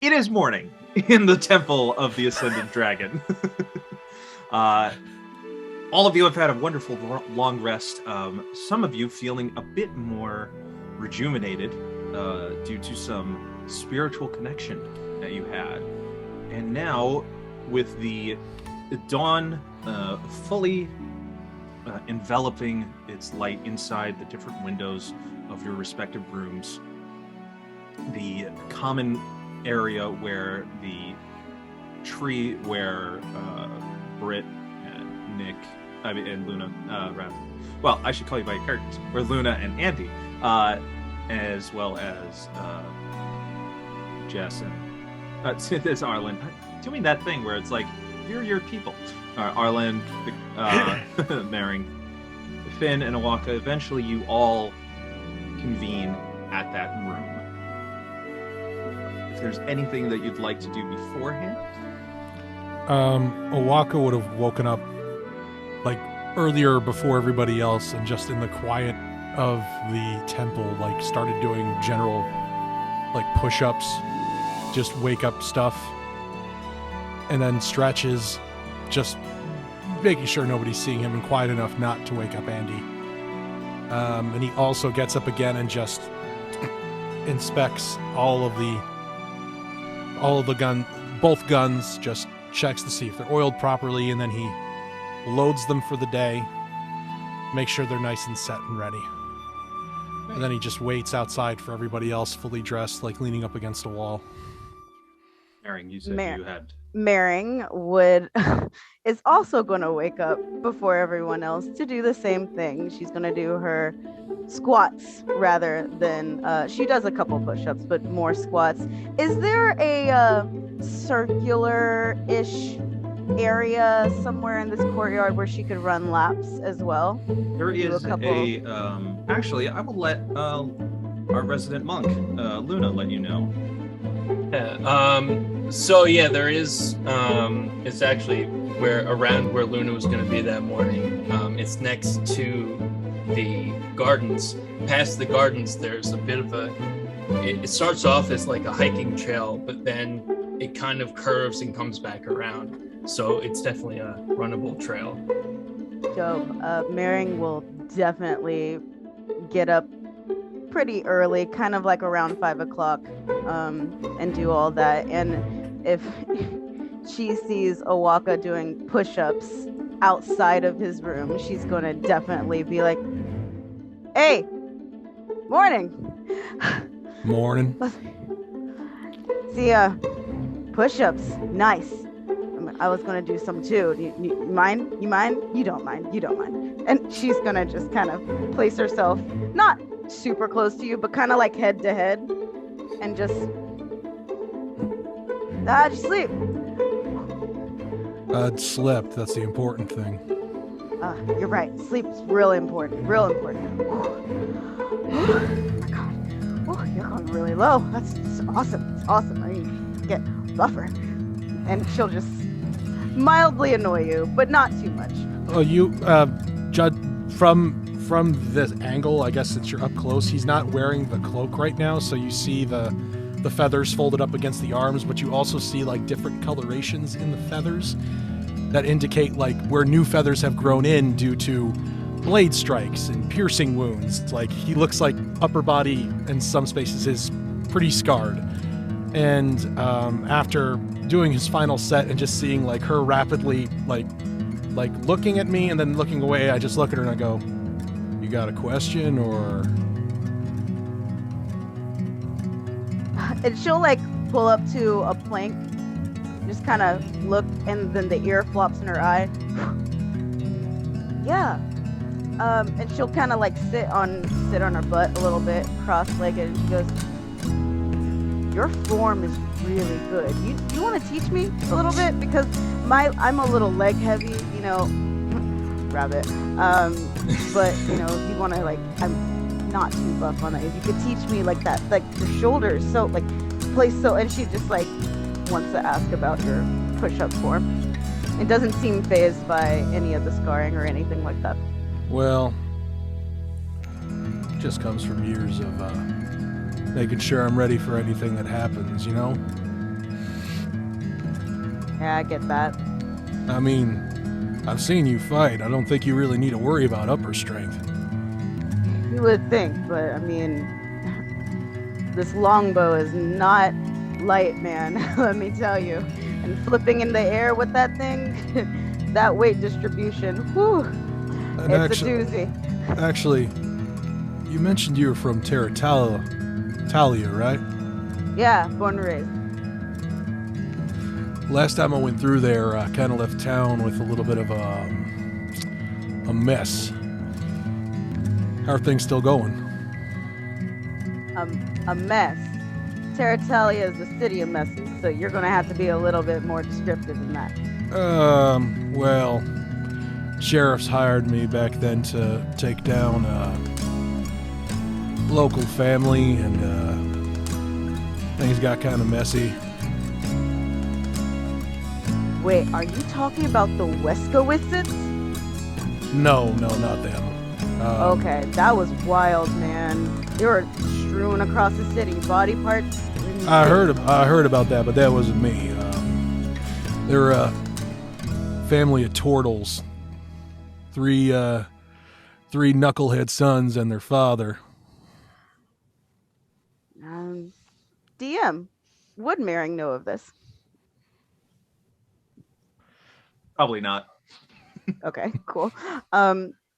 It is morning in the Temple of the Ascended Dragon. All of you have had a wonderful long rest. Some of you feeling a bit more rejuvenated due to some spiritual connection that you had. And now, with the dawn fully enveloping its light inside the different windows of your respective rooms, the common area where the tree where Britt and Nick, and Luna, well, I should call you by your characters, where Luna and Andi, as well as Jess and there's Arlin, doing that thing where it's like, you're your people. Arlin, marrying Finn and Oaxaca. Eventually you all convene at that room. If there's anything that you'd like to do beforehand. Oaxaca would have woken up like earlier before everybody else and just in the quiet of the temple, like started doing general like push-ups, just wake up stuff, and then stretches, just making sure nobody's seeing him and quiet enough not to wake up Andi. And he also gets up again and just inspects both guns, just checks to see if they're oiled properly, and then he loads them for the day, make sure they're nice and set and ready. And then he just waits outside for everybody else fully dressed, like leaning up against a wall. Maring, you said you had... Maring is also going to wake up before everyone else to do the same thing. She's going to do her squats rather than... she does a couple push-ups, but more squats. Is there a circular-ish area somewhere in this courtyard where she could run laps as well? There is actually, I will let our resident monk, Luna, let you know. Yeah, there is. It's actually around where Luna was going to be that morning. It's next to the gardens. Past the gardens, there's a bit of it starts off as like a hiking trail, but then it kind of curves and comes back around. So it's definitely a runnable trail. Dope. Maring will definitely get up pretty early, kind of like around 5 o'clock, and do all that. And if she sees Oaxaca doing push-ups outside of his room, she's going to definitely be like, "Hey, morning." Morning. See, push-ups, nice. I was going to do some too. You mind? You mind? You don't mind. You don't mind. And she's going to just kind of place herself, not super close to you, but kind of like head to head, and just just sleep. Slept. That's the important thing. You're right. Sleep's really important. Real important. Oh my God. Oh, you're going really low. That's awesome. It's awesome. I mean, get buffer. And she'll just mildly annoy you, but not too much. Oh, you, Judd, from this angle, I guess since you're up close, he's not wearing the cloak right now, so you see the feathers folded up against the arms, but you also see like different colorations in the feathers that indicate like where new feathers have grown in due to blade strikes and piercing wounds. It's like he looks like upper body in some spaces is pretty scarred. And after doing his final set and just seeing like her rapidly like looking at me and then looking away, I just look at her and I go, "You got a question or?" And she'll like pull up to a plank, just kind of look, and then the ear flops in her eye. Yeah. And she'll kind of like sit on her butt a little bit, cross-legged, and she goes, "Your form is really good. You want to teach me a little bit? Because I'm a little leg heavy, you know, rabbit. But you know, if you want to, like, I'm not too buff on it. If you could teach me like that, like your shoulders, so like place so." And she just like wants to ask about your push-up form. It doesn't seem fazed by any of the scarring or anything like that. Well, it just comes from years of making sure I'm ready for anything that happens, you know? Yeah, I get that. I mean, I've seen you fight. I don't think you really need to worry about upper strength. You would think, but I mean, this longbow is not light, man. Let me tell you. And flipping in the air with that thing, that weight distribution, whew, And it's a doozy. Actually, you mentioned you were from Talia, right? Yeah, born and raised. Last time I went through there, I kind of left town with a little bit of a mess. How are things still going? A mess. Terratalia is the city of messes, so you're gonna have to be a little bit more descriptive than that. Well, sheriffs hired me back then to take down a local family, and things got kind of messy. Wait, are you talking about the Weskowitzes? No, not them. Okay, that was wild, man. They were strewn across the city, body parts. I heard about that, but that wasn't me. They're a family of turtles. Three knucklehead sons and their father. DM, would Maring know of this? Probably not. Okay, cool.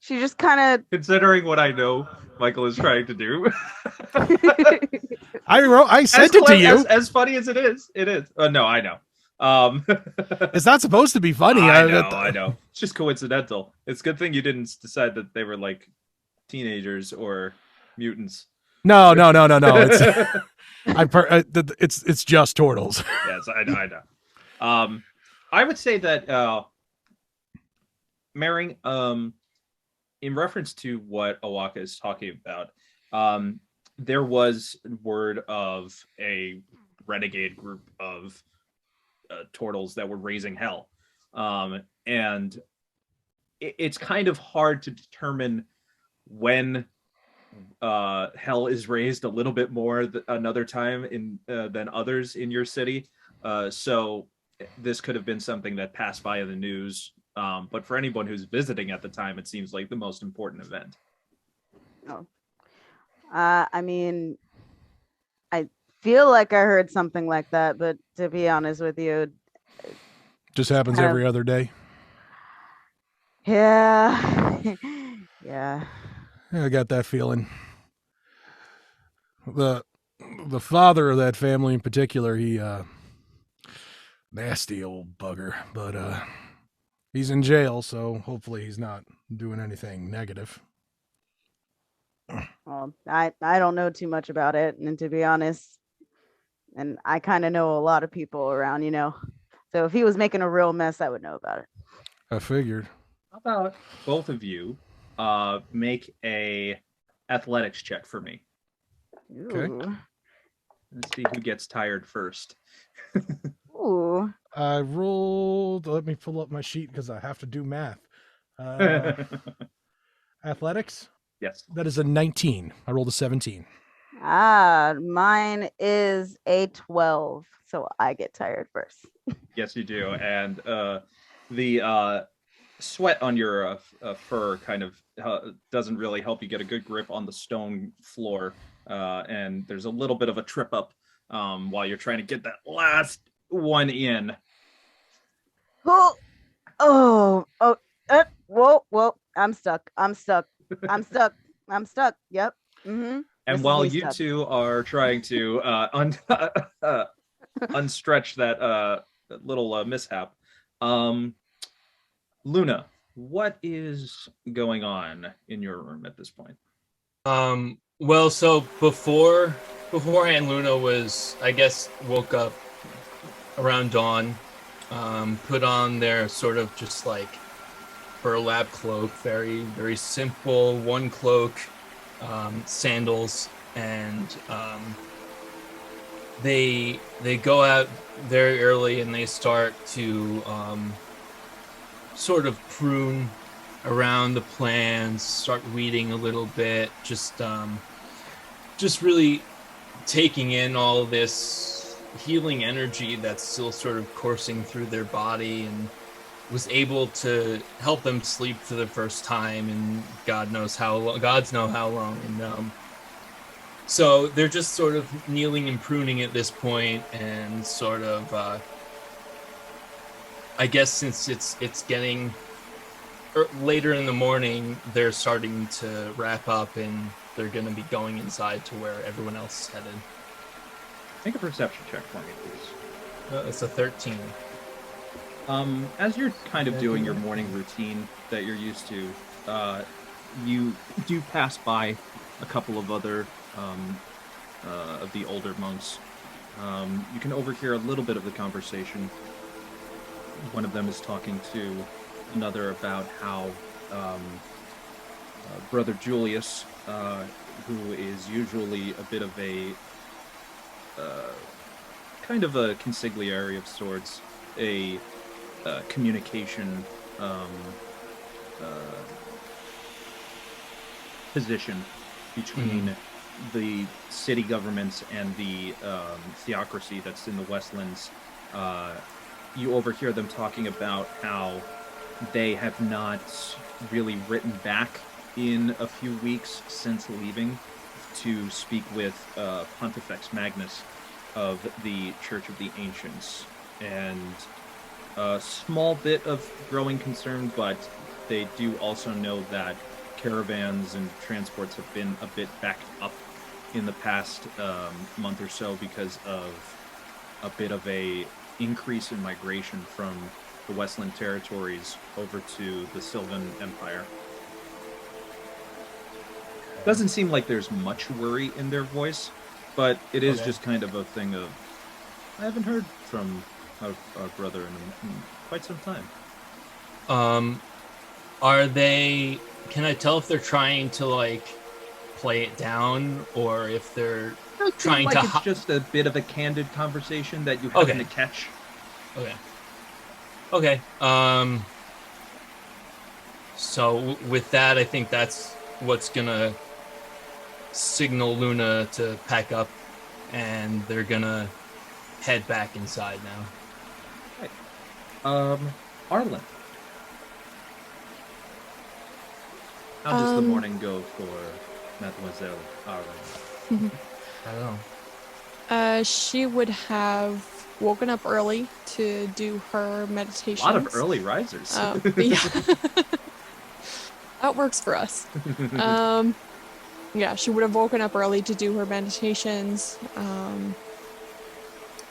She just kind of Considering what I know Michael is trying to do. I sent it to you. As funny as it is. No, I know. It's not supposed to be funny. I know. It's just coincidental. It's a good thing you didn't decide that they were like teenagers or mutants. No. It's just turtles. Yes, I know. I would say that Maring, in reference to what Oaxaca is talking about, there was word of a renegade group of turtles that were raising hell. And it's kind of hard to determine when hell is raised a little bit more another time than others in your city. So this could have been something that passed by in the news. But for anyone who's visiting at the time, it seems like the most important event. Oh. I mean, I feel like I heard something like that, but to be honest with you, just happens every other day. Yeah. Yeah. I got that feeling. The father of that family in particular, he nasty old bugger, but he's in jail, so hopefully he's not doing anything negative. Well, I don't know too much about it, and to be honest, and I kind of know a lot of people around, so if he was making a real mess, I would know about it. I figured. How about both of you make a athletics check for me? Okay. Let's see who gets tired first. Ooh. I rolled. Let me pull up my sheet because I have to do math. Athletics? Yes. That is a 19. I rolled a 17. Mine is a 12, so I get tired first. Yes, you do. And the sweat on your fur kind of doesn't really help you get a good grip on the stone floor. And there's a little bit of a trip up while you're trying to get that last one in. Whoa, I'm stuck. Yep. Mm-hmm. And while you two are trying to unstretch that little mishap, Luna, what is going on in your room at this point? Well, so beforehand, Luna was, I guess, woke up around dawn, put on their sort of just like burlap cloak, very, very simple, one cloak, sandals, and they go out very early and they start to sort of prune around the plants, start weeding a little bit, just really taking in all this healing energy that's still sort of coursing through their body, and was able to help them sleep for the first time in gods know how long. And so they're just sort of kneeling and pruning at this point, and sort of I guess since it's getting later in the morning, they're starting to wrap up, and they're going to be going inside to where everyone else is headed. Make a perception check for me, please. It's a 13. As you're kind of doing your morning routine that you're used to, you do pass by a couple of other of the older monks. You can overhear a little bit of the conversation. One of them is talking to another about how Brother Julius, who is usually a bit of a kind of a consigliere of sorts, a communication position between the city governments and the theocracy that's in the Westlands. You overhear them talking about how they have not really written back in a few weeks since leaving to speak with Pontifex Magnus of the Church of the Ancients, and a small bit of growing concern, but they do also know that caravans and transports have been a bit backed up in the past month or so because of a bit of a increase in migration from the Westland territories over to the Sylvan Empire. Doesn't seem like there's much worry in their voice, but it is just kind of a thing of, I haven't heard from our brother in quite some time. Are they, can I tell if they're trying to like play it down, or if they're trying like to it's just a bit of a candid conversation that you happen to catch? Okay. So with that, I think that's what's gonna signal Luna to pack up, and they're gonna head back inside now. Right. Arlin, how does the morning go for Mademoiselle Arlin? I don't know. She would have woken up early to do her meditations. A lot of early risers. Yeah. That works for us. Yeah, she would have woken up early to do her meditations.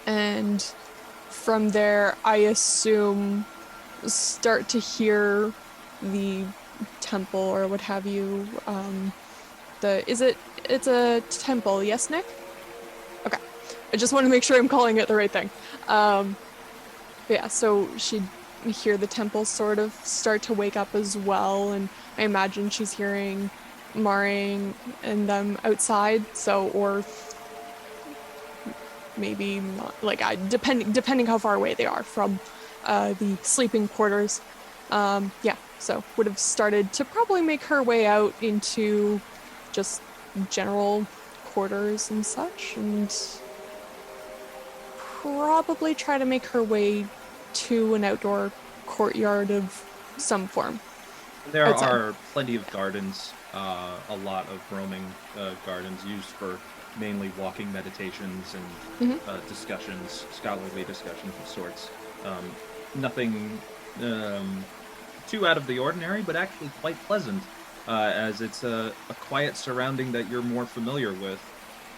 And from there, I assume, start to hear the temple or what have you. It's a temple, yes, Nick? Okay. I just want to make sure I'm calling it the right thing. Yeah, so she'd hear the temple sort of start to wake up as well, and I imagine she's hearing Maring and them outside, so, or maybe not, like, depending how far away they are from the sleeping quarters. Yeah, so would have started to probably make her way out into just general quarters and such, and probably try to make her way to an outdoor courtyard of some form. There are plenty of gardens, a lot of roaming gardens used for mainly walking meditations and discussions, scholarly discussions of sorts. Nothing too out of the ordinary, but actually quite pleasant, as it's a quiet surrounding that you're more familiar with,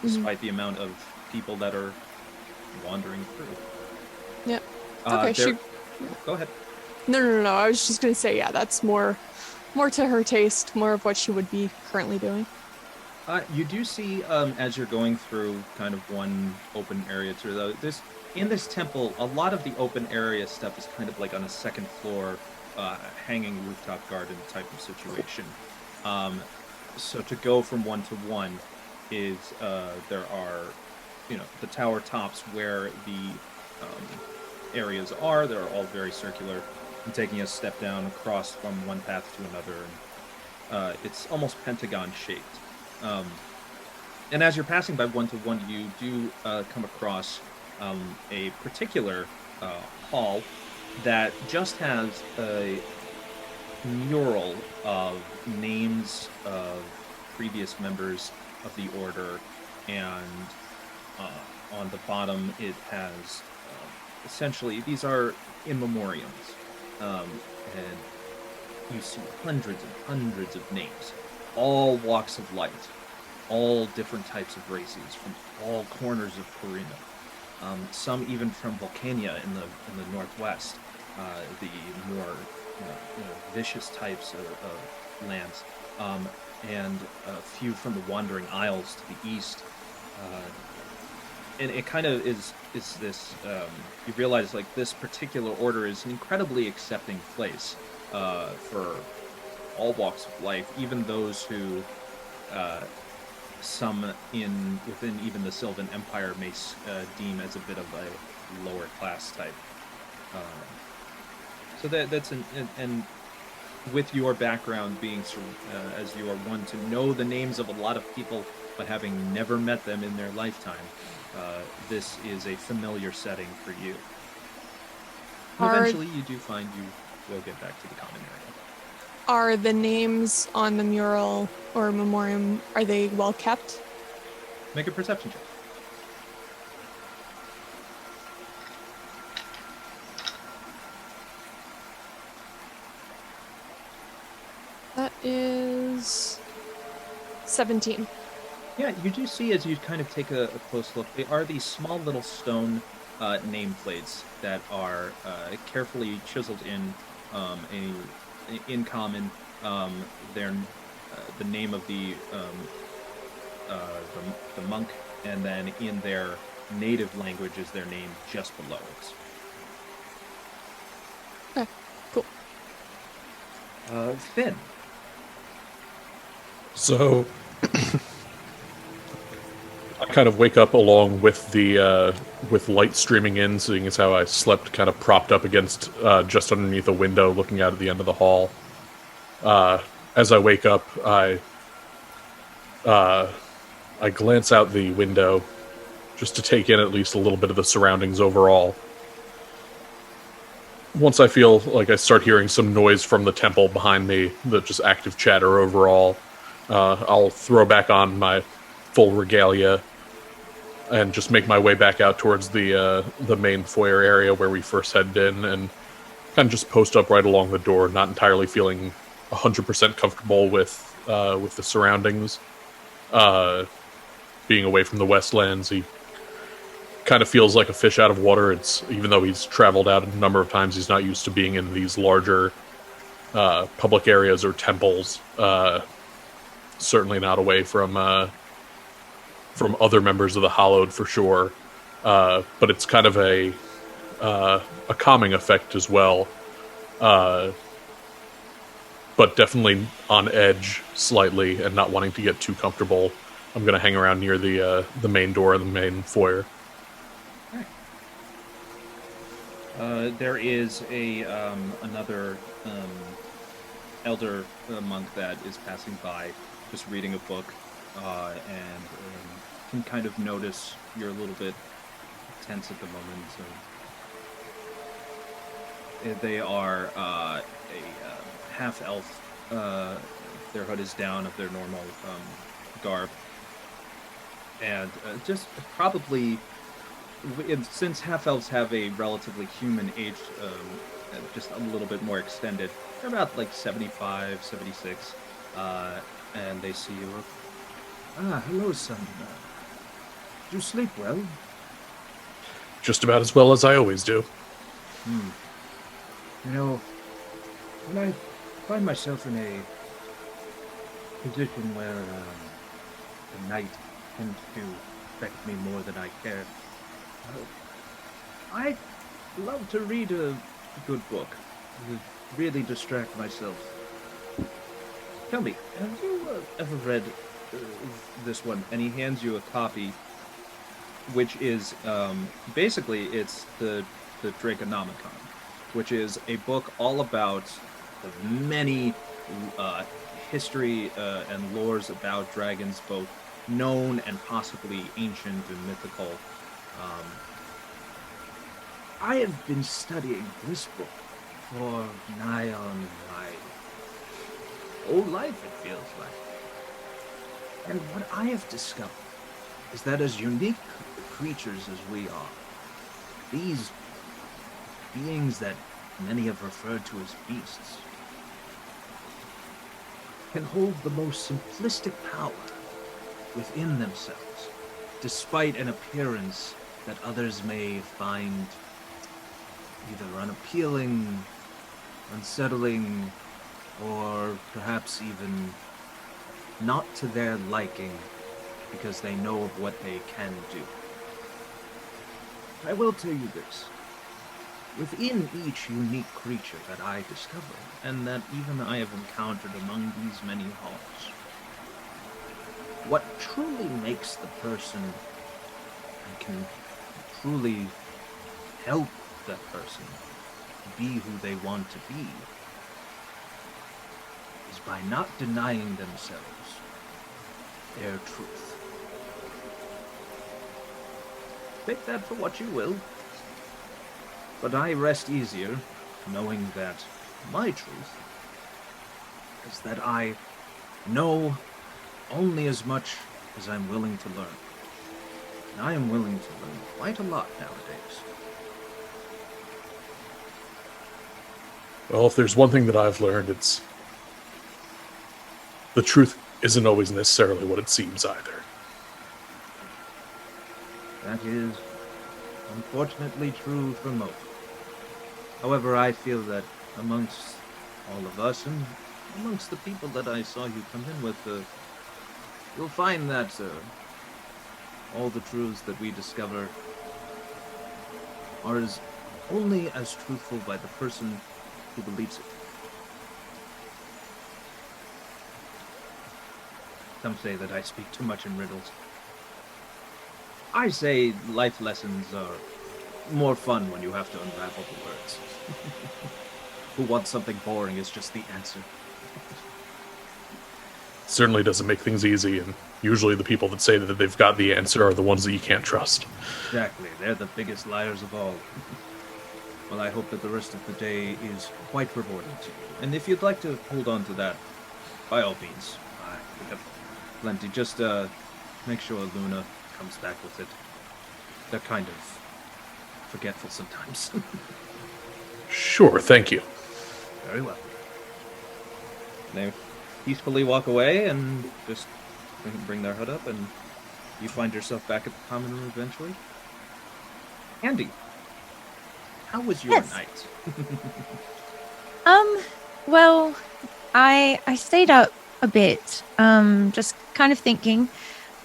despite the amount of people that are wandering through. Yeah. Okay, Go ahead. No. I was just going to say, yeah, that's more to her taste, more of what she would be currently doing. You do see, as you're going through kind of one open area to in this temple, a lot of the open area stuff is kind of like on a second floor, hanging rooftop garden type of situation. So to go from one to one is, there are, the tower tops where the areas are. They're all very circular, and taking a step down across from one path to another, and it's almost pentagon shaped. And as you're passing by one to one, you do come across a particular hall that just has a mural of names of previous members of the order, and on the bottom it has essentially, these are in memoriams, and you see hundreds and hundreds of names, all walks of life, all different types of races from all corners of Purina, some even from Volcania in the northwest, the more vicious types of lands, and a few from the Wandering Isles to the east. And it kind of is this, you realize like this particular order is an incredibly accepting place for all walks of life, even those who some within even the Sylvan Empire may deem as a bit of a lower class type. So that's and with your background being as you are one to know the names of a lot of people, but having never met them in their lifetime, this is a familiar setting for you. Eventually, you do find you will get back to the common area. Are the names on the mural or memoriam, are they well kept? Make a perception check. That is 17. Yeah, you do see as you kind of take a close look, they are these small little stone nameplates that are carefully chiseled in common. They're the name of the monk, and then in their native language is their name just below it. Okay, cool. Finn. So I kind of wake up along with the with light streaming in, seeing as how I slept kind of propped up against just underneath a window, looking out at the end of the hall. As I wake up, I glance out the window just to take in at least a little bit of the surroundings overall. Once I feel like I start hearing some noise from the temple behind me, the just active chatter overall, I'll throw back on my full regalia and just make my way back out towards the main foyer area where we first headed in, and kind of just post up right along the door, not entirely feeling 100% comfortable with the surroundings. Being away from the Westlands, he kind of feels like a fish out of water. Even though he's traveled out a number of times, he's not used to being in these larger public areas or temples. Certainly not away from other members of the Hallowed for sure. But it's kind of a calming effect as well. But definitely on edge slightly and not wanting to get too comfortable. I'm going to hang around near the main door of the main foyer. There is another elder monk that is passing by, just reading a book, and can kind of notice you're a little bit tense at the moment. So they are a half-elf. Their hood is down of their normal garb, and just probably. Since half-elves have a relatively human age, just a little bit more extended, they're about like 75, 76, and they see you. Hello, son. Did you sleep well? Just about as well as I always do. You know, when I find myself in a position where the night tends to affect me more than I care, I love to read a good book, to really distract myself. Tell me, have you ever read this one? And he hands you a copy, which is basically it's the Draconomicon, which is a book all about the many history and lores about dragons, both known and possibly ancient and mythical. I have been studying this book for nigh on my whole life, it feels like. And what I have discovered is that as unique creatures as we are, these beings that many have referred to as beasts can hold the most simplistic power within themselves, despite an appearance that others may find either unappealing, unsettling, or perhaps even not to their liking because they know of what they can do. I will tell you this. Within each unique creature that I discover, and that even I have encountered among these many halls, what truly makes the person and can truly help that person be who they want to be is by not denying themselves their truth. Take that for what you will. But I rest easier knowing that my truth is that I know only as much as I'm willing to learn. And I am willing to learn quite a lot nowadays. Well, if there's one thing that I've learned, it's the truth isn't always necessarily what it seems either. That is unfortunately true for most. However, I feel that amongst all of us and amongst the people that I saw you come in with, you'll find that all the truths that we discover are only as truthful by the person who believes it. Some say that I speak too much in riddles. I say life lessons are more fun when you have to unravel the words. Who wants something boring is just the answer. Certainly doesn't make things easy, and usually the people that say that they've got the answer are the ones that you can't trust. Exactly, they're the biggest liars of all. Well, I hope that the rest of the day is quite rewarding to you. And if you'd like to hold on to that, by all means, we have plenty. Just make sure Luna comes back with it. They're kind of forgetful sometimes. Sure, thank you. Very well. They peacefully walk away and just bring their hood up, and you find yourself back at the common room eventually. Andy, how was your night? Well, I stayed up a bit, just kind of thinking,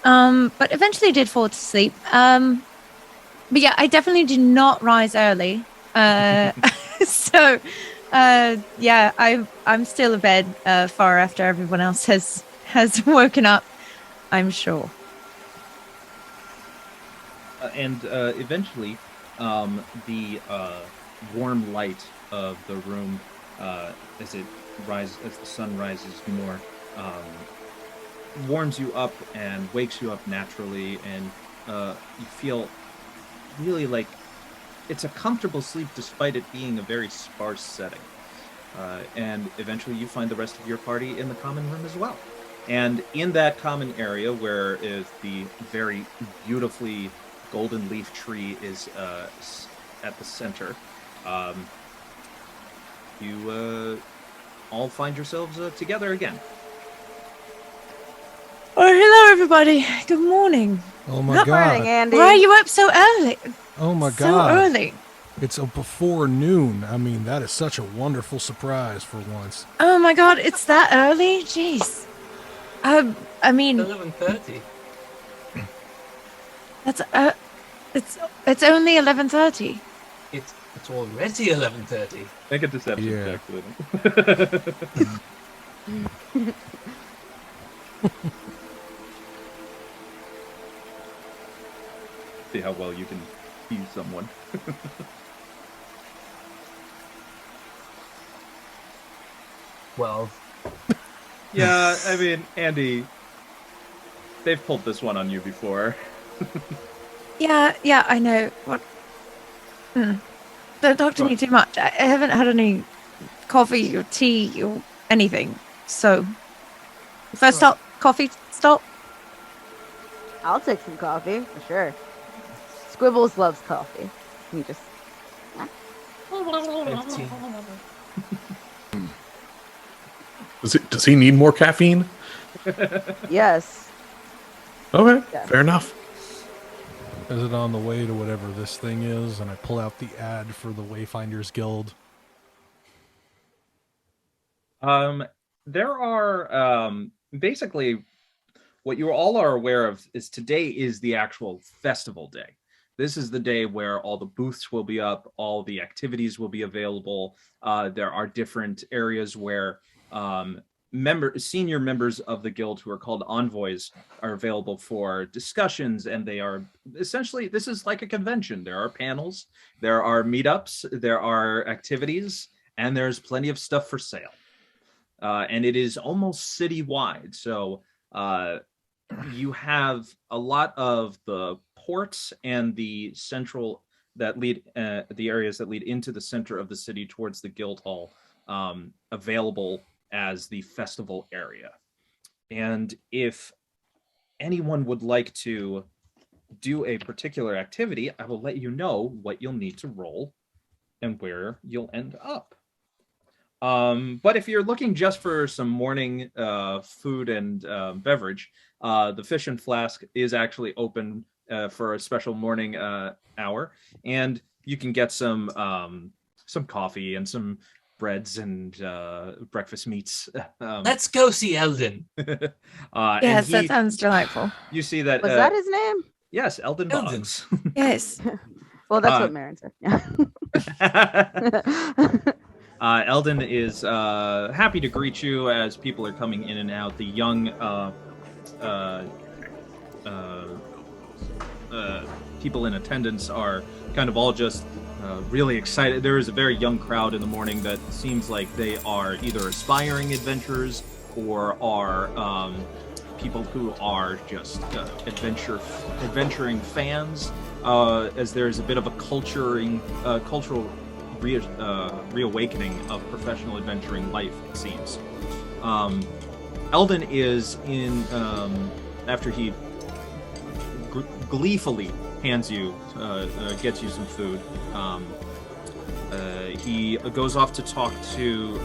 but eventually did fall to sleep. But yeah, I definitely did not rise early. So, yeah, I'm still in bed far after everyone else has woken up, I'm sure. And eventually, the warm light of the room, as the sun rises more, warms you up and wakes you up naturally, and you feel really like it's a comfortable sleep despite it being a very sparse setting. And eventually you find the rest of your party in the common room as well. And in that common area where is the very beautifully golden leaf tree is at the center, you all find yourselves together again. Oh, hello, everybody. Good morning. Oh my Good god. morning, Andy. Why are you up so early? Oh my So god. early. It's before noon. I mean, that is such a wonderful surprise for once. Oh my god, it's that early? Jeez. I mean, 11:30. that's it's only 11:30. It's already 11:30. Make a deception Yeah. check with him. See how well you can see someone. Well, Yeah, I mean, Andy, they've pulled this one on you before. Yeah, I know. What? don't talk to me too much. I haven't had any coffee or tea or anything. So, first stop, coffee stop. I'll take some coffee for sure. Squibbles loves coffee. You just 15. Does he need more caffeine? yes. Okay, Yeah. fair enough. Is it on the way to whatever this thing is? And I pull out the ad for the Wayfinders Guild. There are basically what you all are aware of is today is the actual festival day. This is the day where all the booths will be up, all the activities will be available. There are different areas where senior members of the guild who are called envoys are available for discussions, and they are essentially, this is like a convention. There are panels, there are meetups, there are activities, and there's plenty of stuff for sale. And it is almost citywide. So you have a lot of the ports and the central that lead the areas that lead into the center of the city towards the guild hall available as the festival area. And if anyone would like to do a particular activity, I will let you know what you'll need to roll and where you'll end up. But if you're looking just for some morning food and beverage, the Fish and Flask is actually open for a special morning hour, and you can get some coffee and some breads and breakfast meats. Let's go see Eldon. Yes, that sounds delightful. You see that? Was that his name? Yes, Eldon Eldon. Boggs. Yes. Well, that's what Marin said. Eldon is happy to greet you as people are coming in and out. The young people in attendance are kind of all just really excited. There is a very young crowd in the morning that seems like they are either aspiring adventurers or are people who are just adventuring fans, as there's a bit of a cultural reawakening of professional adventuring life, it seems. Eldon is in, after he gleefully hands you, gets you some food, he goes off to talk to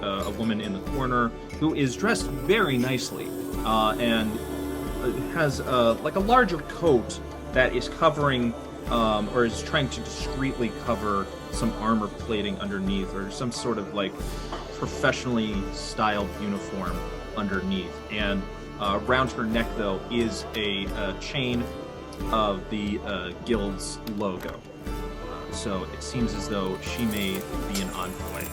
a woman in the corner who is dressed very nicely and has like a larger coat that is covering or is trying to discreetly cover some armor plating underneath, or some sort of like professionally styled uniform underneath. And around her neck, though, is a chain of the guild's logo. So it seems as though she may be an envoy.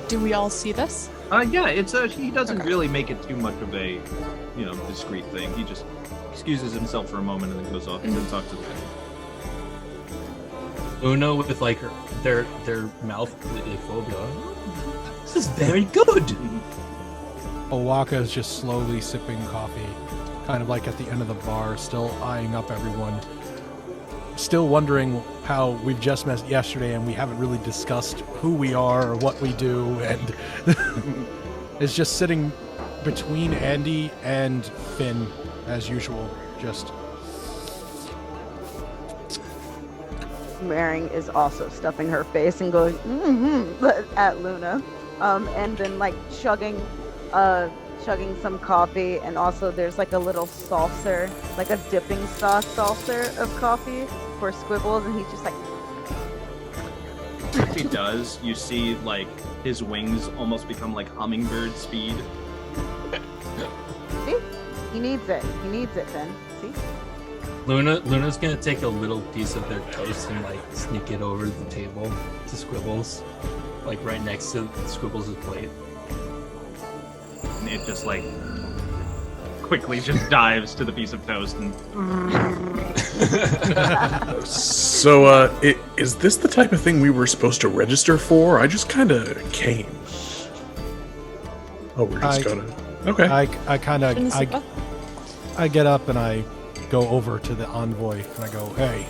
Do we all see this? Yeah, it's he doesn't really make it too much of a, discreet thing. He just excuses himself for a moment and then goes off to talk to the guy. Una with like their mouth completely full, going, "This is very good." Oaxaca is just slowly sipping coffee, kind of like at the end of the bar, still eyeing up everyone. Still wondering how we've just met yesterday and we haven't really discussed who we are or what we do, and is just sitting between Andi and Finn as usual. Just Marin is also stuffing her face and going at Luna, and then like chugging some coffee, and also there's like a little saucer, like a dipping sauce saucer of coffee for Squibbles, and he's just like. As he does, you see like his wings almost become like hummingbird speed. See, he needs it. He needs it. Then see. Luna's gonna take a little piece of their toast and like sneak it over the table to Squibbles, like right next to Squibbles' plate. And it just like quickly just dives to the piece of toast and. So, is this the type of thing we were supposed to register for? I just kind of came. Oh, we're just gonna. Okay. I get up and I go over to the envoy and I go, "Hey,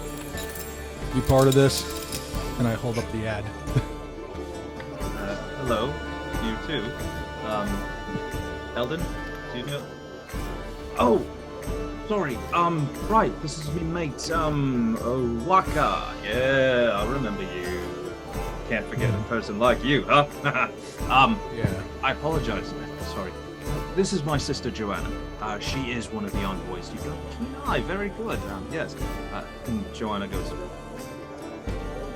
you part of this?" And I hold up the ad. Hello, you too. Eldon, do you know? Oh, sorry. Right. This is me mate. Oaxaca. Yeah, I remember you. Can't forget a person like you, huh? Yeah. I apologize. Sorry. This is my sister Joanna. She is one of the envoys. You got a keen eye. Very good. Yes. And Joanna goes,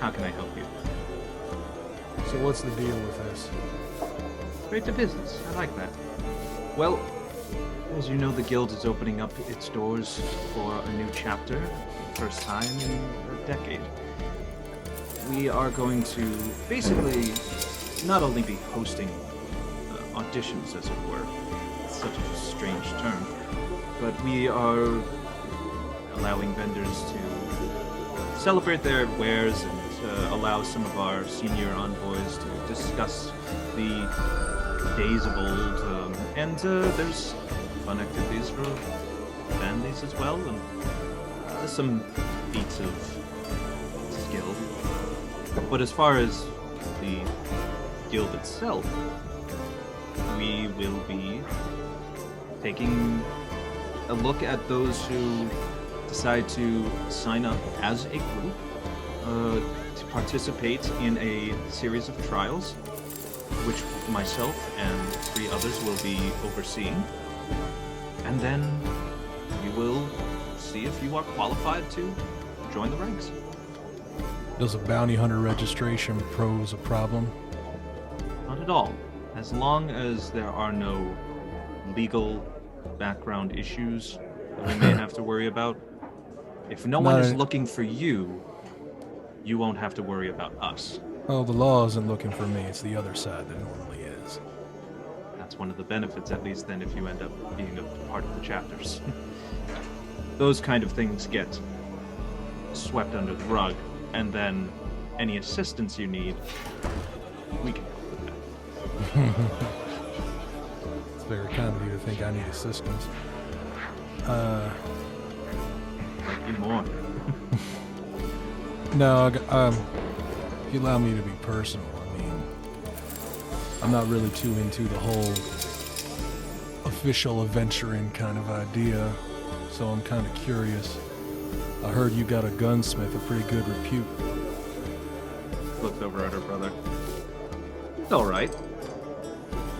"How can I help you?" So what's the deal with this? Straight to business. I like that. Well, as you know, the guild is opening up its doors for a new chapter. First time in a decade. We are going to basically not only be hosting auditions, as it were. It's such a strange term. But we are allowing vendors to celebrate their wares and allow some of our senior envoys to discuss the days of old. And there's fun activities for families as well, and some feats of skill. But as far as the guild itself, we will be taking a look at those who decide to sign up as a group to participate in a series of trials, which myself and 3 others will be overseeing. And then we will see if you are qualified to join the ranks. Does a bounty hunter registration pose a problem? Not at all. As long as there are no legal background issues that we may have to worry about. If no one is looking for you, you won't have to worry about us. Oh, the law isn't looking for me. It's the other side that normally is. That's one of the benefits, at least then, if you end up being a part of the chapters. Those kind of things get swept under the rug, and then any assistance you need, we can help with that. It's very kind of you to think I need assistance. Like you more. No, if you allow me to be personal, I mean, I'm not really too into the whole official adventuring kind of idea, so I'm kind of curious. I heard you got a gunsmith, a pretty good repute. Looks over at her brother. It's all right.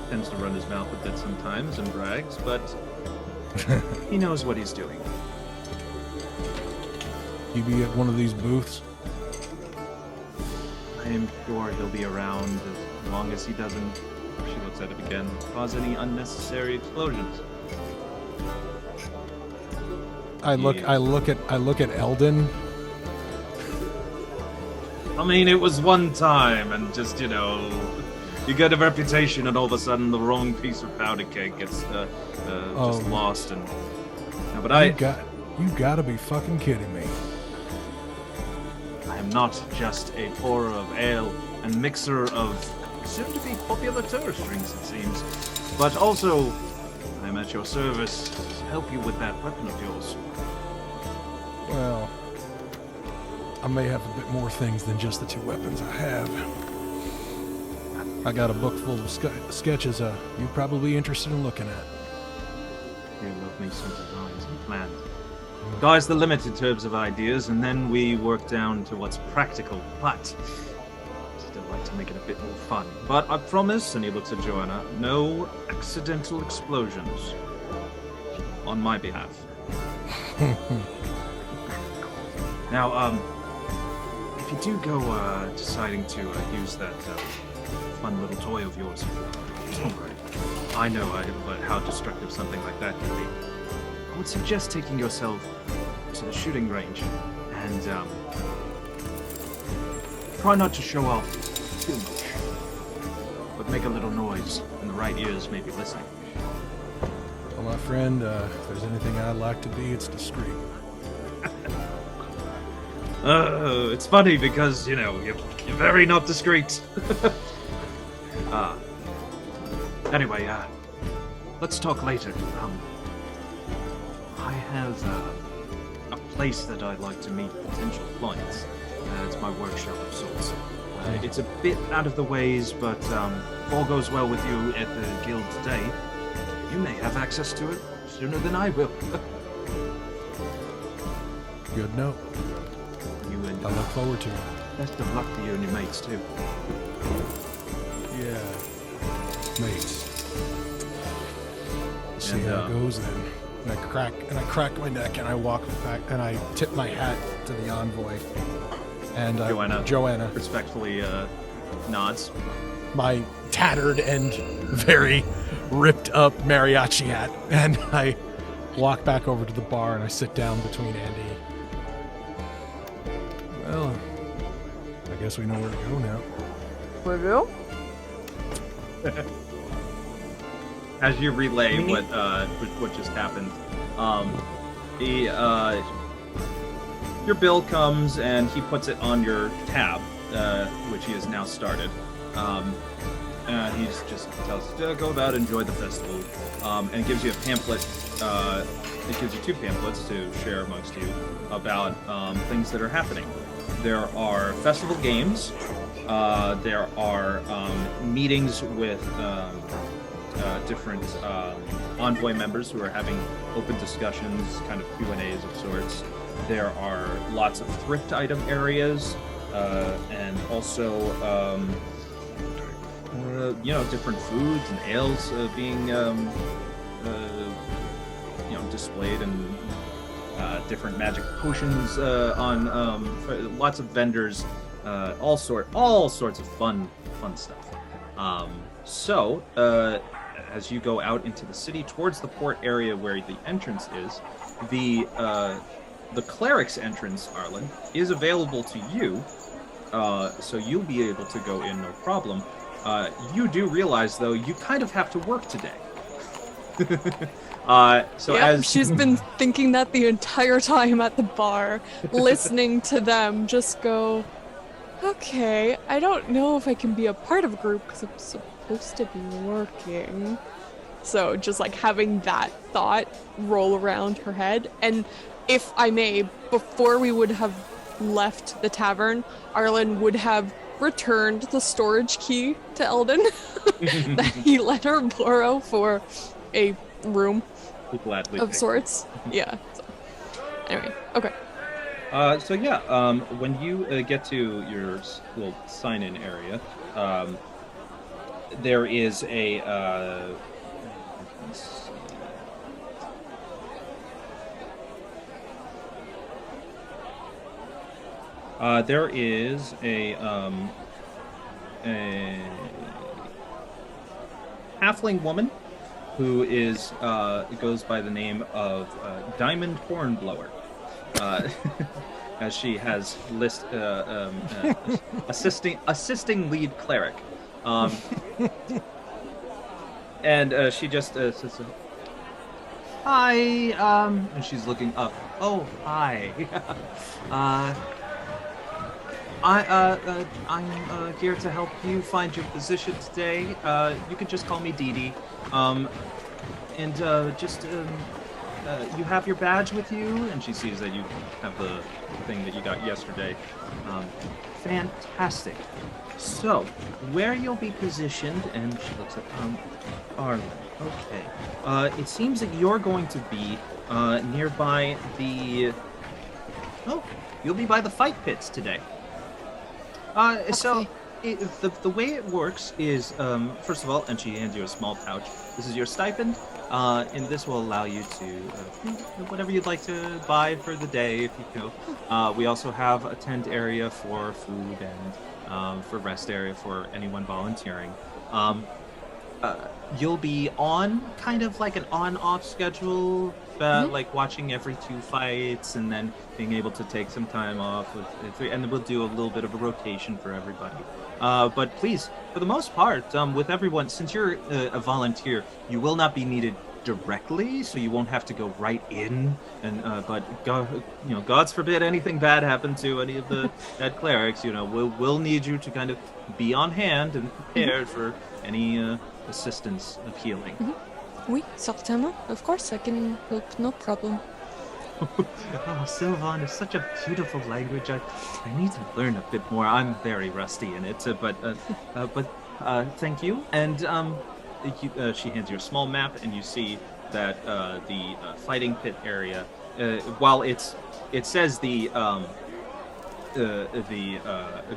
Tends to run his mouth a bit sometimes and brags, but he knows what he's doing. You be at one of these booths? I am sure he'll be around as long as he doesn't, she looks at it again, cause any unnecessary explosions. I look at Eldon. I mean, it was one time, and just, you know, you get a reputation, and all of a sudden the wrong piece of powder cake gets just lost. And no, but you gotta be fucking kidding me. I am not just a pourer of ale and mixer of soon-to-be popular tourist drinks, it seems, but also I am at your service to help you with that weapon of yours. Well, I may have a bit more things than just the 2 weapons I have. I got a book full of sketches you're probably interested in looking at. You love me some designs and plans. Sky's the limit in terms of ideas, and then we work down to what's practical, but still like to make it a bit more fun. But I promise, and he looks at Joanna, no accidental explosions on my behalf. Now, if you do go deciding to use that fun little toy of yours, don't worry. I know how destructive something like that can be. I would suggest taking yourself to the shooting range and try not to show off too much, but make a little noise, and the right ears may be listening. Well, my friend, if there's anything I'd like to be, it's discreet. It's funny because, you know, you're very not discreet. Anyway, let's talk later. I have place that I like to meet potential clients. It's my workshop of sorts. It's a bit out of the ways, but if all goes well with you at the guild today, you may have access to it sooner than I will. Good note. I look forward to it. Best of luck to you and your mates too. Yeah, mates. See how it goes then. And I crack my neck and I walk back and I tip my hat to the envoy. And Joanna respectfully nods. My tattered and very ripped up mariachi hat, and I walk back over to the bar and I sit down between Andy. Well, I guess we know where to go now. We do? As you relay what just happened, your bill comes and he puts it on your tab, which he has now started. He just tells you to go about, enjoy the festival, and gives you a pamphlet. It gives you 2 pamphlets to share amongst you about things that are happening. There are festival games. There are meetings with different envoy members who are having open discussions, kind of Q&As of sorts. There are lots of thrift item areas, and also different foods and ales being displayed, and different magic potions on lots of vendors, all sorts of fun stuff. So as you go out into the city towards the port area where the entrance is, the cleric's entrance, Arlin, is available to you, so you'll be able to go in no problem. You do realize, though, you kind of have to work today. She's been thinking that the entire time at the bar, listening to them just go, okay, I don't know if I can be a part of a group because I'm supposed to be working. So just like having that thought roll around her head. And if I may, before we would have left the tavern, Arlin would have returned the storage key to Eldon that he let her borrow for a room of sorts. Yeah. So, anyway, okay. When you get to your little sign-in area, there is a there is a halfling woman who goes by the name of Diamond Hornblower, as she has assisting lead cleric, and she just says, "Hi," and she's looking up. "Oh, hi." I'm here to help you find your position today. You can just call me Dee Dee. You have your badge with you, and she sees that you have the thing that you got yesterday. Fantastic. So, where you'll be positioned, and she looks at Arlin. Okay. It seems that you're going to be nearby the. Oh, you'll be by the fight pits today. So, the way it works is, first of all, and she hands you a small pouch. This is your stipend, and this will allow you to whatever you'd like to buy for the day, if you go. We also have a tent area for food and for rest area for anyone volunteering. You'll be on kind of like an on-off schedule, like watching every 2 fights and then being able to take some time off, and then we'll do a little bit of a rotation for everybody. But please, for the most part, with everyone, since you're a volunteer, you will not be needed directly, so you won't have to go right in. And but God's forbid anything bad happen to any of the head clerics. We'll need you to kind of be on hand and prepared for any assistance of healing. Oui, certainement. Of course, I can help, no problem. Oh, Sylvan is such a beautiful language. I need to learn a bit more. I'm very rusty in it, but thank you. And she hands you a small map, and you see that the fighting pit area, while it says the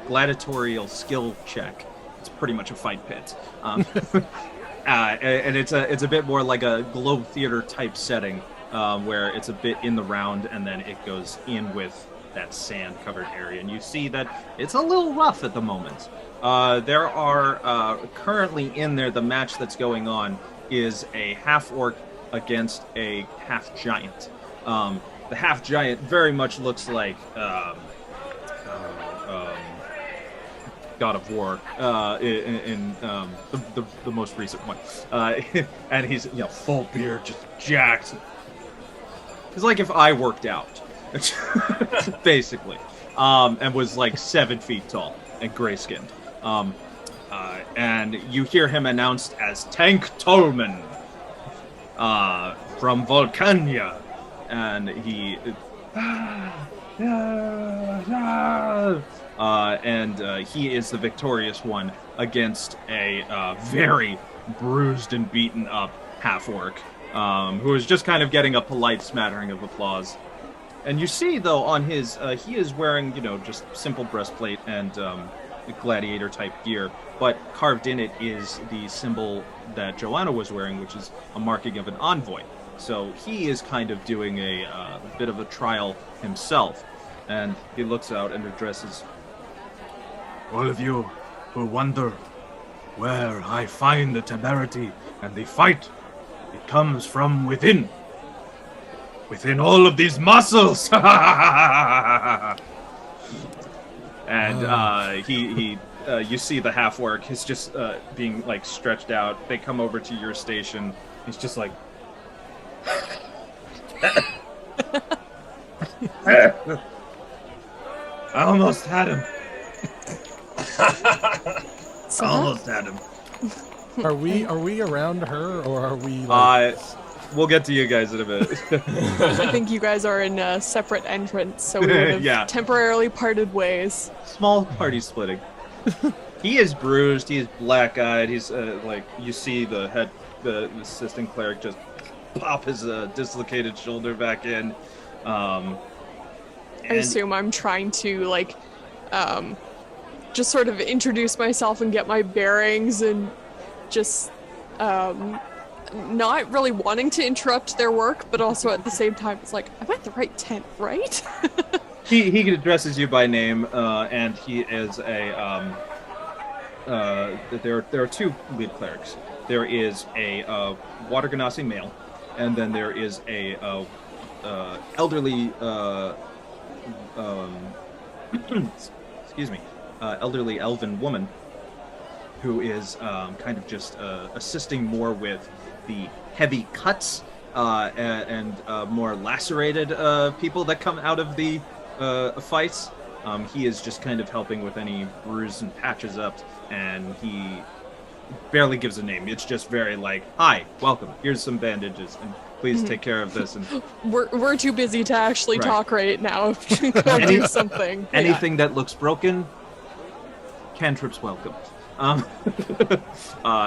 gladiatorial skill check, it's pretty much a fight pit. And it's a bit more like a Globe Theater type setting, where it's a bit in the round and then it goes in with that sand covered area. And you see that it's a little rough at the moment. There are currently in there, the match that's going on is a half orc against a half giant. The half giant very much looks like God of War in the most recent one, and he's full beard, just jacked. It's like if I worked out, basically, and was like 7 feet tall and gray skinned. And you hear him announced as Tank Tolman from Volcania, and he. He is the victorious one against a very bruised and beaten up half-orc, who is just kind of getting a polite smattering of applause. And you see, though, on his, he is wearing, just simple breastplate and gladiator-type gear, but carved in it is the symbol that Joanna was wearing, which is a marking of an envoy. So he is kind of doing a bit of a trial himself. And he looks out and addresses all of you who wonder where I find the temerity and the fight. It comes from within. Within all of these muscles. And you see the half orc. He's just being like stretched out. They come over to your station. He's just like. I almost had him. So Almost had him. Are we around her, or are we? Like... We'll get to you guys in a bit. I think you guys are in a separate entrance, so we would have temporarily parted ways. Small party splitting. He is bruised. He is black-eyed. He's like you see the assistant cleric just pop his dislocated shoulder back in. I assume I'm trying to just sort of introduce myself and get my bearings, and just not really wanting to interrupt their work, but also at the same time it's like, I'm at the right tent, right? He addresses you by name, and he is a there are two lead clerics. There is a Water Ganassi male, and then there is a elderly elderly elven woman who is kind of just assisting more with the heavy cuts and more lacerated people that come out of the fights. He is just kind of helping with any bruise and patches up, and he barely gives a name. It's just very like, hi, welcome, here's some bandages, and please take care of this. And we're too busy to actually talk right now. Go do something. Anything that looks broken, cantrips welcome.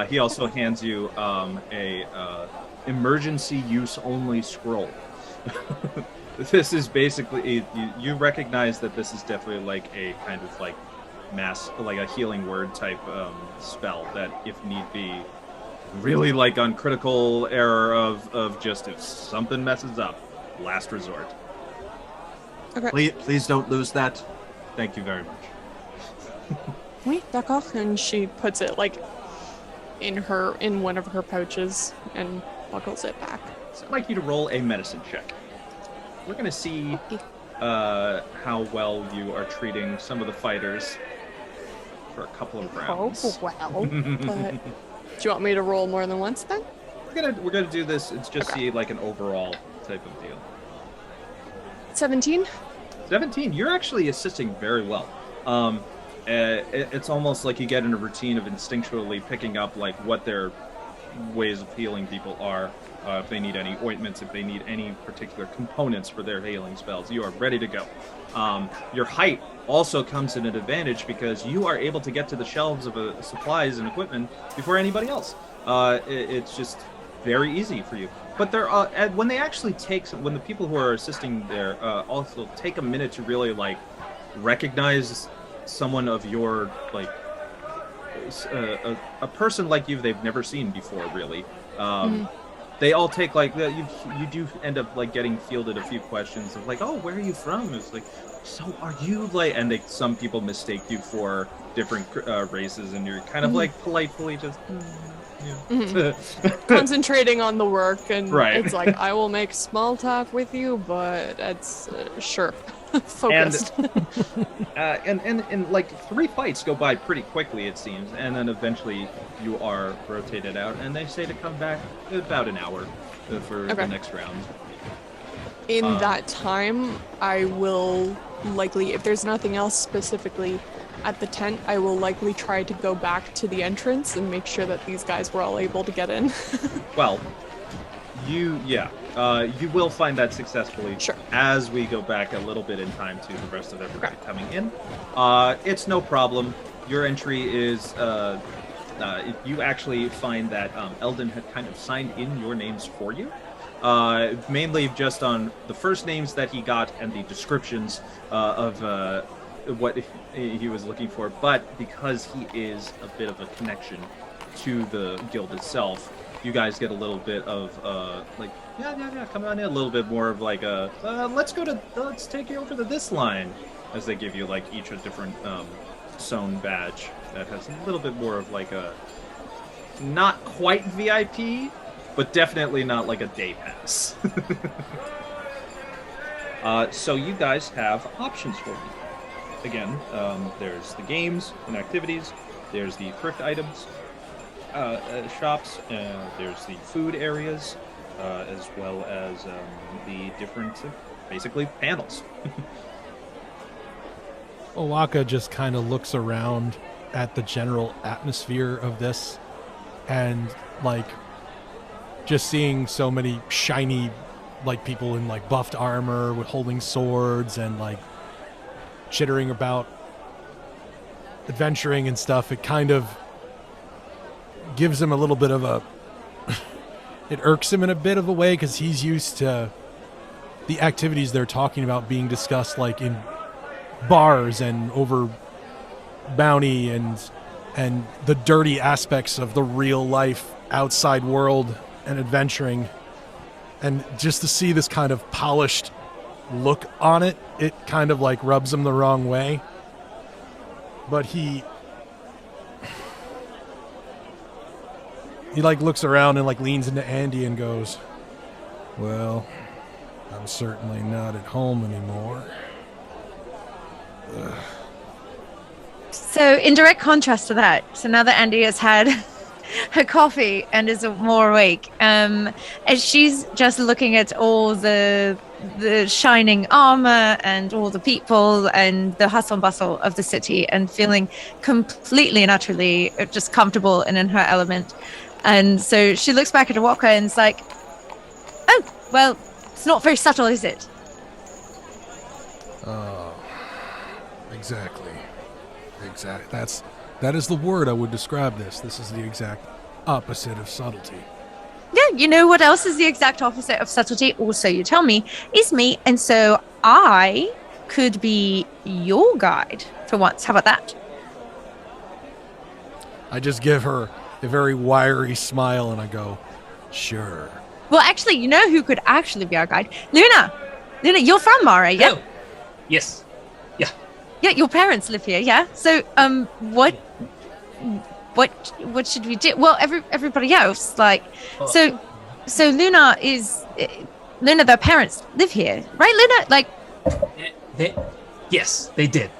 He also hands you a emergency use only scroll. This is basically you recognize that this is definitely like a kind of like mass, like a healing word type spell that, if need be, really like on critical error of just if something messes up, last resort. Okay. Please don't lose that. Thank you very much. Oui, d'accord. And she puts it like in one of her pouches and buckles it back. So I'd like you to roll a medicine check. We're gonna see how well you are treating some of the fighters for a couple of rounds. Oh well. But do you want me to roll more than once then? We're gonna do this. It's just see like an overall type of deal. 17. 17. You're actually assisting very well. It's almost like you get in a routine of instinctually picking up like what they're ways of healing people are. If they need any ointments, if they need any particular components for their healing spells, you are ready to go. Your height also comes in an advantage because you are able to get to the shelves of supplies and equipment before anybody else. It's just very easy for you. But when they actually when the people who are assisting there also take a minute to really like recognize someone of your like a person like you they've never seen before, really. They all take like you do end up like getting fielded a few questions of like, oh, where are you from? It's like, so are you like, and some people mistake you for different races, and you're kind of like politely just concentrating on the work, and right. It's like, I will make small talk with you, but it's sure. Focused. And like 3 fights go by pretty quickly, it seems, and then eventually you are rotated out, and they say to come back about an hour for the next round. In that time, I will likely, if there's nothing else specifically at the tent, I will likely try to go back to the entrance and make sure that these guys were all able to get in. Well, you will find that successfully. Sure. As we go back a little bit in time to the rest of everybody coming in. It's no problem. Your entry is, you actually find that Eldon had kind of signed in your names for you. Mainly just on the first names that he got and the descriptions of what he was looking for. But because he is a bit of a connection to the guild itself, you guys get a little bit of like, yeah, come on in. A little bit more of like let's take you over to this line, as they give you like each a different sewn badge that has a little bit more of like a not quite VIP, but definitely not like a day pass. So you guys have options for me. Again, there's the games and activities. There's the thrift items. Shops, there's the food areas, as well as the different, basically, panels. Oaxaca just kind of looks around at the general atmosphere of this, and, like, just seeing so many shiny, like, people in, like, buffed armor with holding swords and, like, chittering about adventuring and stuff, it kind of gives him a little bit of a it irks him in a bit of a way, because he's used to the activities they're talking about being discussed like in bars and over bounty and the dirty aspects of the real life outside world and adventuring, and just to see this kind of polished look on it kind of like rubs him the wrong way. But he like looks around and like leans into Andi and goes, well, I'm certainly not at home anymore. Ugh. So in direct contrast to that, so now that Andi has had her coffee and is more awake, as she's just looking at all the shining armor and all the people and the hustle and bustle of the city and feeling completely and utterly just comfortable and in her element. And so she looks back at Oaxaca and is like, oh, well, it's not very subtle, is it? Oh, exactly. That is the word I would describe this. This is the exact opposite of subtlety. Yeah, you know what else is the exact opposite of subtlety? Also, you tell me, is me. And so I could be your guide for once. How about that? I just give her a very wiry smile and I go, sure. Well, actually, you know who could actually be our guide? Luna, you're from Mara, yeah? Oh. Yes. Yeah. Yeah, your parents live here, yeah? So, what should we do? Well, everybody else, like, so Luna, their parents live here, right, Luna? Like, yes, they did.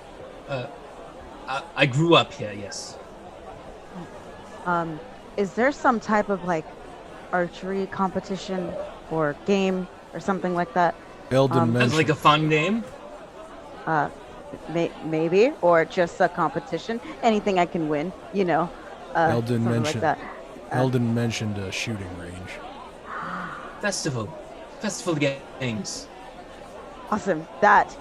I grew up here, yes. Is there some type of like archery competition or game or something like that? As like a fun game? Maybe, or just a competition. Anything I can win, you know. Eldon mentioned like that. Eldon mentioned a shooting range. Festival games. Awesome. That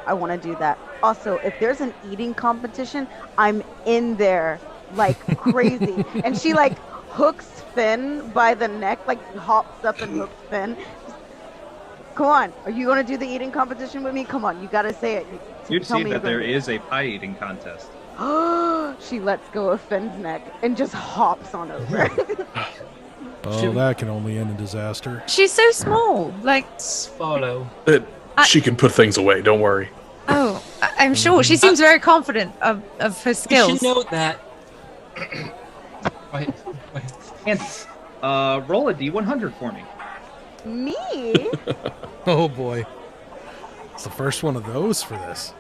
I want to do that. Also, if there's an eating competition, I'm in there like crazy. And she like hooks Finn by the neck, like hops up and hooks Finn. Come on, are you going to do the eating competition with me? Come on, you got to say it. You see that there is a pie eating contest. She lets go of Finn's neck and just hops on over. Oh, that can only end in disaster. She's so small. Like, Swallow. She can put things away. Don't worry. oh, I'm sure. She seems very confident of her You skills. should note that. Wait. And roll a d100 for me. Me? Oh boy. It's the first one of those for this.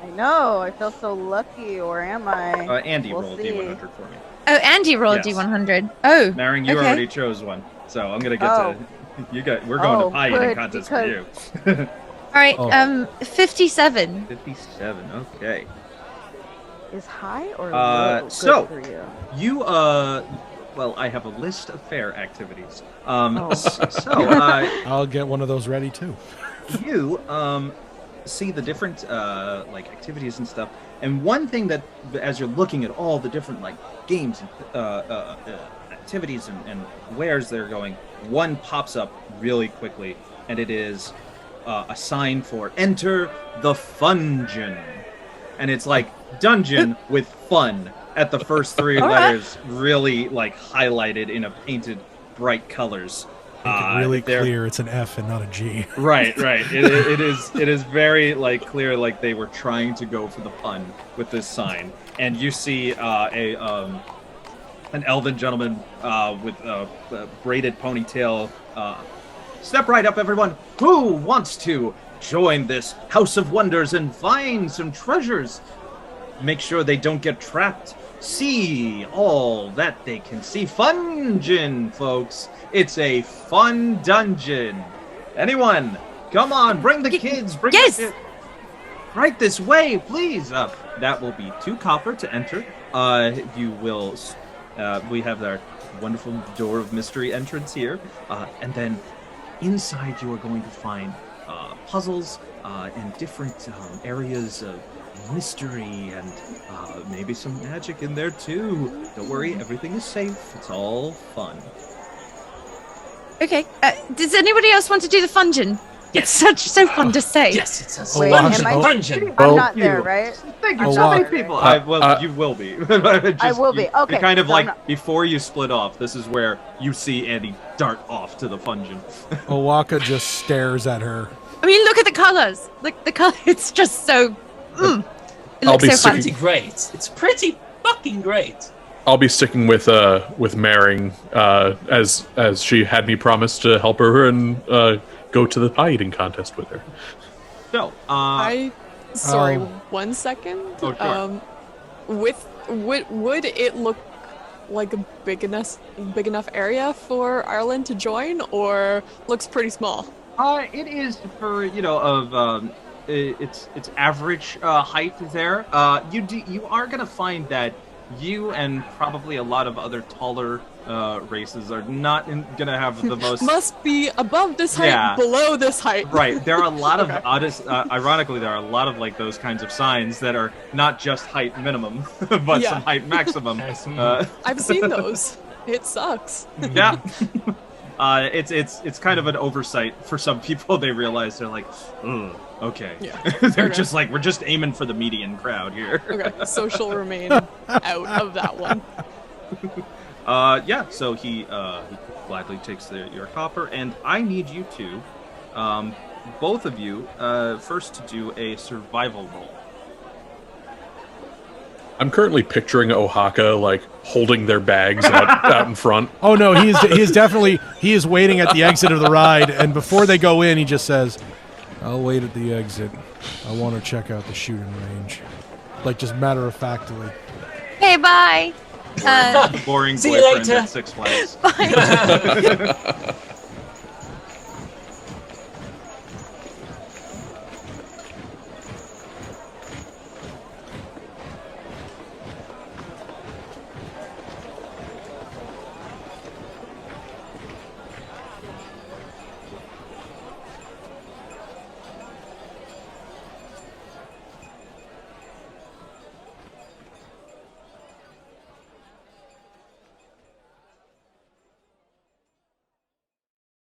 I know. I feel so lucky, or am I? Andy, We'll roll a see. d100 for me. Oh, Andy rolled Yes. D100. Oh, Maring, you okay. already chose one, so I'm gonna get Oh. to. We're going to pie eating good, contest for you. because- All right. Oh. 57. 57. Okay. Is high or low good so- for you? You well, I have a list of fair activities. Oh. So I'll get one of those ready too. you see the different like activities and stuff, and one thing that as you're looking at all the different like games and activities and wheres they're going, one pops up really quickly, and it is a sign for enter the fungeon, and it's like dungeon with fun at the first three All right. letters, really like highlighted in a painted bright colors. Make it really they're- clear it's an F and not a G. Right. It is very like clear, like they were trying to go for the pun with this sign. And you see an elven gentleman with a braided ponytail. Step right up, everyone. Who wants to join this house of wonders and find some treasures? Make sure they don't get trapped. See all that they can see. Fungeon, folks. It's a fun dungeon. Anyone? Come on, bring the kids. Bring yes! the kids. Right this way, please. That will be 2 copper to enter. You will. We have our wonderful door of mystery entrance here, and then inside you are going to find puzzles and different areas of mystery and maybe some magic in there too. Don't worry, everything is safe. It's all fun. Okay. Does anybody else want to do the fungeon? Yes. It's so fun to say. Yes, it's a Wait, wow. am I? dungeon. I'm Oh, not there, you. right? Thank you, Oh, so wow. many people. You will be. I will be. Okay, You're kind of so I'm like not- before you split off. This is where you see Andy dart off to the fungeon. Oaxaca just stares at her. I mean, look at the colors. Look, the color. It's just so. It I'll looks be so fun. Pretty great. It's pretty fucking great. I'll be sticking with Maring as she had me promise to help her and go to the pie eating contest with her. So, Sorry, Oh. 1 second. Oh, sure. Would it look like a big enough area for Arlin to join, or looks pretty small? it is for it's average height there. You are gonna find that you and probably a lot of other taller races are not gonna have the most. Must be above this height, Yeah. below this height. Right, there are a lot of ironically, there are a lot of like those kinds of signs that are not just height minimum, but Yeah. some height maximum. I've seen those. It sucks. Yeah. It's kind of an oversight for some people. They realize they're like, ugh, okay. Yeah. They're Okay. just like, we're just aiming for the median crowd here. Okay, so she'll remain out of that one. Yeah, so he gladly takes your copper, and I need you to, both of you, first to do a survival roll. I'm currently picturing Oaxaca like holding their bags out in front. Oh no, he is waiting at the exit of the ride, and before they go in, he just says, "I'll wait at the exit. I want to check out the shooting range." Like just matter of factly. Okay, bye. Boring See you boyfriend later. at Six Flags. Bye.